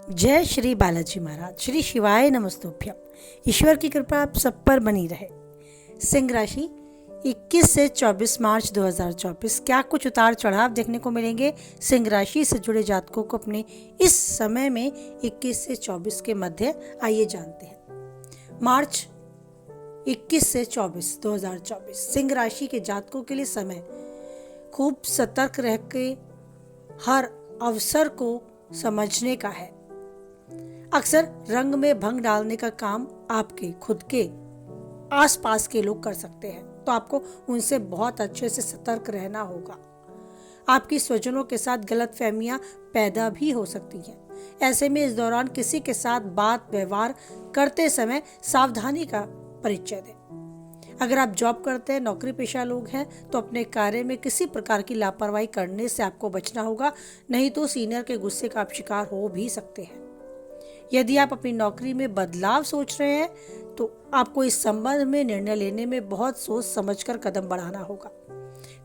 जय श्री बालाजी महाराज। श्री शिवाय नमस्तुभ्यम। ईश्वर की कृपा आप सब पर बनी रहे। सिंह राशि 21 से 24 मार्च 2024 क्या कुछ उतार चढ़ाव देखने को मिलेंगे सिंह राशि से जुड़े जातकों को अपने इस समय में 21 से 24 के मध्य। आइए जानते हैं। मार्च 21 से 24 2024 सिंह राशि के जातकों के लिए समय खूब सतर्क रह के हर अवसर को समझने का है। अक्सर रंग में भंग डालने का काम आपके खुद के आसपास के लोग कर सकते हैं, तो आपको उनसे बहुत अच्छे से सतर्क रहना होगा। आपकी स्वजनों के साथ गलतफहमियां पैदा भी हो सकती हैं। ऐसे में इस दौरान किसी के साथ बात व्यवहार करते समय सावधानी का परिचय दें। अगर आप जॉब करते हैं, नौकरी पेशा लोग हैं, तो अपने कार्य में किसी प्रकार की लापरवाही करने से आपको बचना होगा, नहीं तो सीनियर के गुस्से का आप शिकार हो भी सकते हैं। यदि आप अपनी नौकरी में बदलाव सोच रहे हैं, तो आपको इस संबंध में निर्णय लेने में बहुत सोच समझकर कदम बढ़ाना होगा।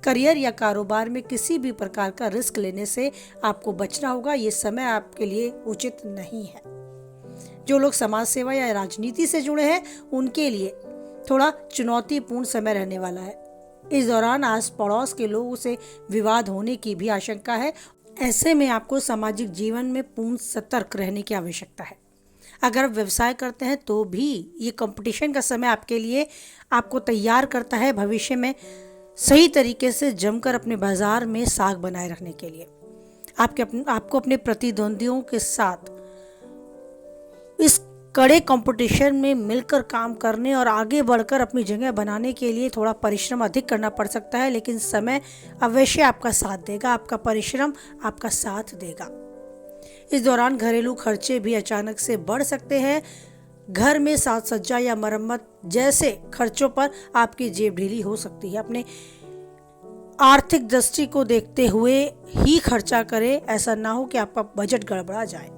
करियर या कारोबार में किसी भी प्रकार का रिस्क लेने से आपको बचना होगा। ये समय आपके लिए उचित नहीं है। जो लोग समाज सेवा या राजनीति से जुड़े हैं, उनके लिए थोड़ा चुनौतीपूर्ण समय रहने वाला है। इस दौरान आस पड़ोस के लोगों से विवाद होने की भी आशंका है। ऐसे में आपको सामाजिक जीवन में पूर्ण सतर्क रहने की आवश्यकता है। अगर आप व्यवसाय करते हैं तो भी ये कंपटीशन का समय आपके लिए आपको तैयार करता है भविष्य में सही तरीके से जमकर अपने बाजार में साख बनाए रखने के लिए। आपको अपने प्रतिद्वंदियों के साथ इस कड़े कंपटीशन में मिलकर काम करने और आगे बढ़कर अपनी जगह बनाने के लिए थोड़ा परिश्रम अधिक करना पड़ सकता है, लेकिन समय अवश्य आपका साथ देगा। आपका परिश्रम आपका साथ देगा। इस दौरान घरेलू खर्चे भी अचानक से बढ़ सकते हैं। घर में साज सज्जा या मरम्मत जैसे खर्चों पर आपकी जेब ढीली हो सकती है। अपने आर्थिक दृष्टि को देखते हुए ही खर्चा करें। ऐसा ना हो कि आपका बजट गड़बड़ा जाए,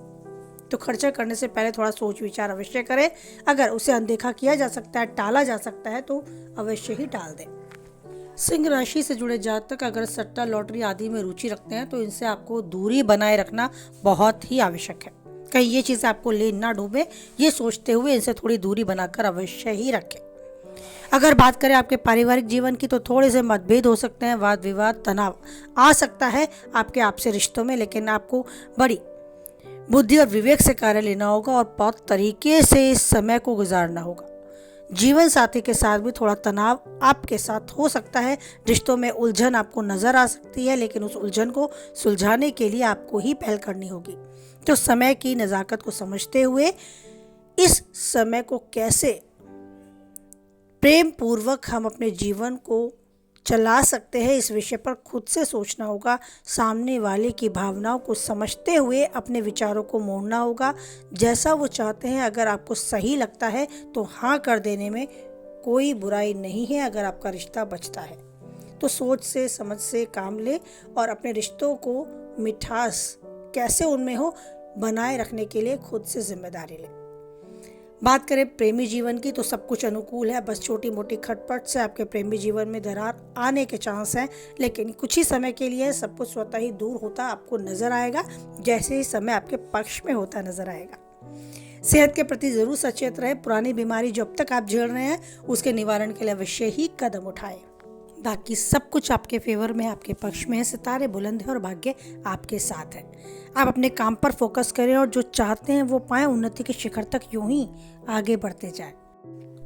तो खर्चा करने से पहले थोड़ा सोच विचार अवश्य करें। अगर उसे अनदेखा किया जा सकता है, टाला जा सकता है, तो अवश्य ही टाल दें। सिंह राशि से जुड़े जातक अगर सट्टा लॉटरी आदि में रुचि रखते हैं, तो इनसे आपको दूरी बनाए रखना बहुत ही आवश्यक है। कहीं ये चीज़ आपको ले ना डूबे, ये सोचते हुए इनसे थोड़ी दूरी बनाकर अवश्य ही रखें। अगर बात करें आपके पारिवारिक जीवन की, तो थोड़े से मतभेद हो सकते हैं, वाद विवाद तनाव आ सकता है आपके आपसे रिश्तों में, लेकिन आपको बड़ी बुद्धि और विवेक से कार्य लेना होगा और बहुत तरीके से इस समय को गुजारना होगा। जीवन साथी के साथ भी थोड़ा तनाव आपके साथ हो सकता है। रिश्तों में उलझन आपको नजर आ सकती है, लेकिन उस उलझन को सुलझाने के लिए आपको ही पहल करनी होगी। तो समय की नज़ाकत को समझते हुए इस समय को कैसे प्रेम पूर्वक हम अपने जीवन को चला सकते हैं, इस विषय पर खुद से सोचना होगा। सामने वाले की भावनाओं को समझते हुए अपने विचारों को मोड़ना होगा। जैसा वो चाहते हैं, अगर आपको सही लगता है तो हाँ कर देने में कोई बुराई नहीं है। अगर आपका रिश्ता बचता है तो सोच से समझ से काम ले और अपने रिश्तों को मिठास कैसे उनमें हो बनाए रखने के लिए खुद से जिम्मेदारी ले। बात करें प्रेमी जीवन की, तो सब कुछ अनुकूल है। बस छोटी मोटी खटपट से आपके प्रेमी जीवन में दरार आने के चांस हैं, लेकिन कुछ ही समय के लिए सब कुछ स्वतः ही दूर होता आपको नजर आएगा, जैसे ही समय आपके पक्ष में होता नजर आएगा। सेहत के प्रति जरूर सचेत रहे। पुरानी बीमारी जो अब तक आप झेल रहे हैं, उसके निवारण के लिए अवश्य ही कदम उठाएं। बाकी सब कुछ आपके फेवर में, आपके पक्ष में है। सितारे बुलंद है और भाग्य आपके साथ है। आप अपने काम पर फोकस करें और जो चाहते हैं वो पाएं। उन्नति के शिखर तक यूं ही आगे बढ़ते जाएं।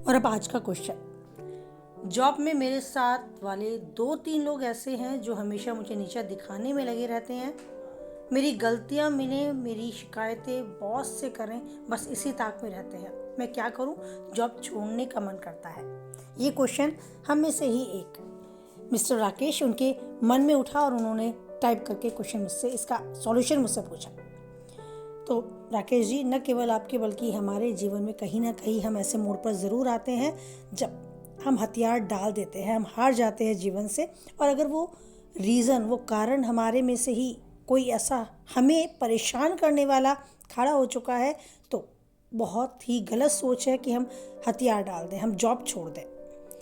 और अब आज का क्वेश्चन। जॉब में मेरे साथ वाले 2-3 लोग ऐसे हैं जो हमेशा मुझे नीचा दिखाने में लगे रहते हैं। मेरी गलतियां मिलें, मेरी शिकायतें बॉस से करें, बस इसी ताक में रहते हैं। मैं क्या करूं? जॉब छोड़ने का मन करता है। ये क्वेश्चन हम में से ही एक मिस्टर राकेश उनके मन में उठा और उन्होंने टाइप करके क्वेश्चन मुझसे, इसका सॉल्यूशन मुझसे पूछा। तो राकेश जी, न केवल आपके बल्कि हमारे जीवन में कहीं ना कहीं हम ऐसे मोड़ पर ज़रूर आते हैं जब हम हथियार डाल देते हैं, हम हार जाते हैं जीवन से। और अगर वो रीज़न, वो कारण हमारे में से ही कोई ऐसा हमें परेशान करने वाला खड़ा हो चुका है, तो बहुत ही गलत सोच है कि हम हथियार डाल दें, हम जॉब छोड़ दें।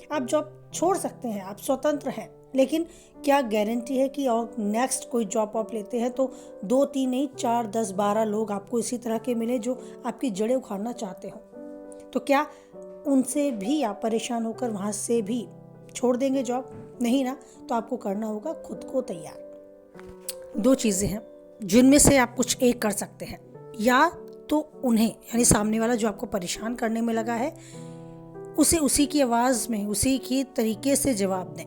आप जॉब छोड़ सकते हैं, आप स्वतंत्र हैं, लेकिन क्या गारंटी है कि और नेक्स्ट कोई जॉब आप लेते हैं तो 2-3 नहीं 4, 10, 12 लोग आपको इसी तरह के मिले जो आपकी जड़ें उखाड़ना चाहते हो? तो क्या उनसे भी आप परेशान होकर वहाँ से भी छोड़ देंगे जॉब? नहीं ना। तो आपको करना होगा खुद को तैयार। 2 चीज़ें हैं जिनमें से आप कुछ एक कर सकते हैं। या तो उन्हें यानी सामने वाला जो आपको परेशान करने में लगा है उसे उसी की आवाज़ में उसी की तरीके से जवाब दें,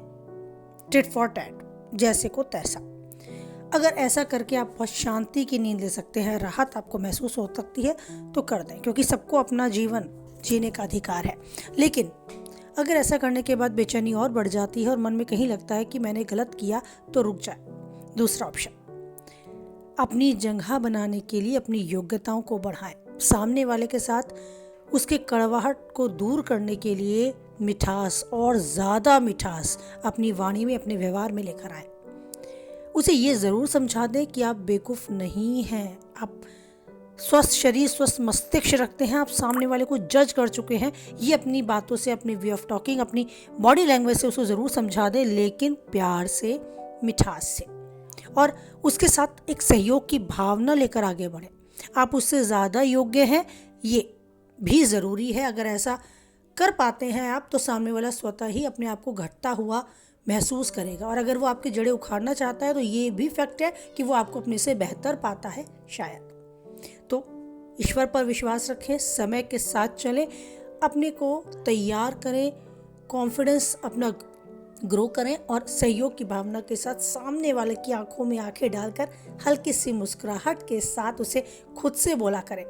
टिट फॉर टैट, जैसे को तैसा। अगर ऐसा करके आप बहुत शांति की नींद ले सकते हैं, राहत आपको महसूस हो सकती है तो कर दें, क्योंकि सबको अपना जीवन जीने का अधिकार है। लेकिन अगर ऐसा करने के बाद बेचैनी और बढ़ जाती है और मन में कहीं लगता है कि मैंने गलत किया, तो रुक जाए। दूसरा ऑप्शन, अपनी जगह बनाने के लिए अपनी योग्यताओं को बढ़ाएं। सामने वाले के साथ उसके कड़वाहट को दूर करने के लिए मिठास और ज़्यादा मिठास अपनी वाणी में, अपने व्यवहार में लेकर आएं। उसे ये ज़रूर समझा दें कि आप बेवकूफ़ नहीं हैं, आप स्वस्थ शरीर स्वस्थ मस्तिष्क रखते हैं, आप सामने वाले को जज कर चुके हैं। ये अपनी बातों से, अपनी वे ऑफ टॉकिंग, अपनी बॉडी लैंग्वेज से उसको ज़रूर समझा दें, लेकिन प्यार से, मिठास से, और उसके साथ एक सहयोग की भावना लेकर आगे बढ़ें। आप उससे ज़्यादा योग्य हैं, ये भी ज़रूरी है। अगर ऐसा कर पाते हैं आप, तो सामने वाला स्वतः ही अपने आप को घटता हुआ महसूस करेगा। और अगर वो आपकी जड़ें उखाड़ना चाहता है तो ये भी फैक्ट है कि वो आपको अपने से बेहतर पाता है शायद। तो ईश्वर पर विश्वास रखें, समय के साथ चलें, अपने को तैयार करें, कॉन्फिडेंस अपना ग्रो करें और सहयोग की भावना के साथ सामने वाले की आंखों में आंखें डालकर हल्की सी मुस्कुराहट के साथ उसे खुद से बोला करें,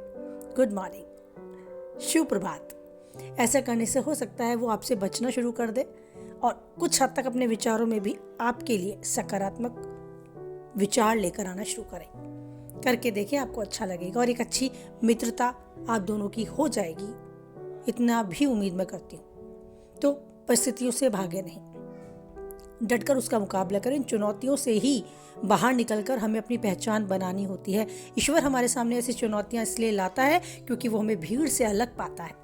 गुड मॉर्निंग, शुभ प्रभात। ऐसा करने से हो सकता है वो आपसे बचना शुरू कर दे और कुछ हद तक अपने विचारों में भी आपके लिए सकारात्मक विचार लेकर आना शुरू करें। करके देखें, आपको अच्छा लगेगा और एक अच्छी मित्रता आप दोनों की हो जाएगी, इतना भी उम्मीद मैं करती हूँ। तो परिस्थितियों से भागे नहीं, डटकर उसका मुकाबला करें। चुनौतियों से ही बाहर निकलकर हमें अपनी पहचान बनानी होती है। ईश्वर हमारे सामने ऐसी चुनौतियाँ इसलिए लाता है क्योंकि वो हमें भीड़ से अलग पाता है।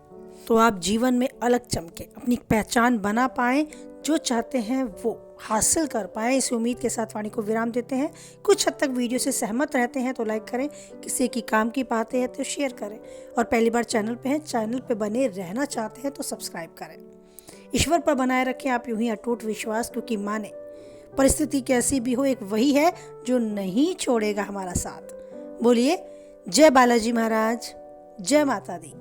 तो आप जीवन में अलग चमके, अपनी पहचान बना पाएं, जो चाहते हैं वो हासिल कर पाएं। इस उम्मीद के साथ वाणी को विराम देते हैं। कुछ हद तक वीडियो से सहमत रहते हैं तो लाइक करें, किसी की काम की बातें हैं तो शेयर करें, और पहली बार चैनल पे हैं, चैनल पे बने रहना चाहते हैं तो सब्सक्राइब करें। ईश्वर पर बनाए रखें आप यूं ही अटूट विश्वास, क्योंकि माने परिस्थिति कैसी भी हो, एक वही है जो नहीं छोड़ेगा हमारा साथ। बोलिए जय बालाजी महाराज, जय माता दी।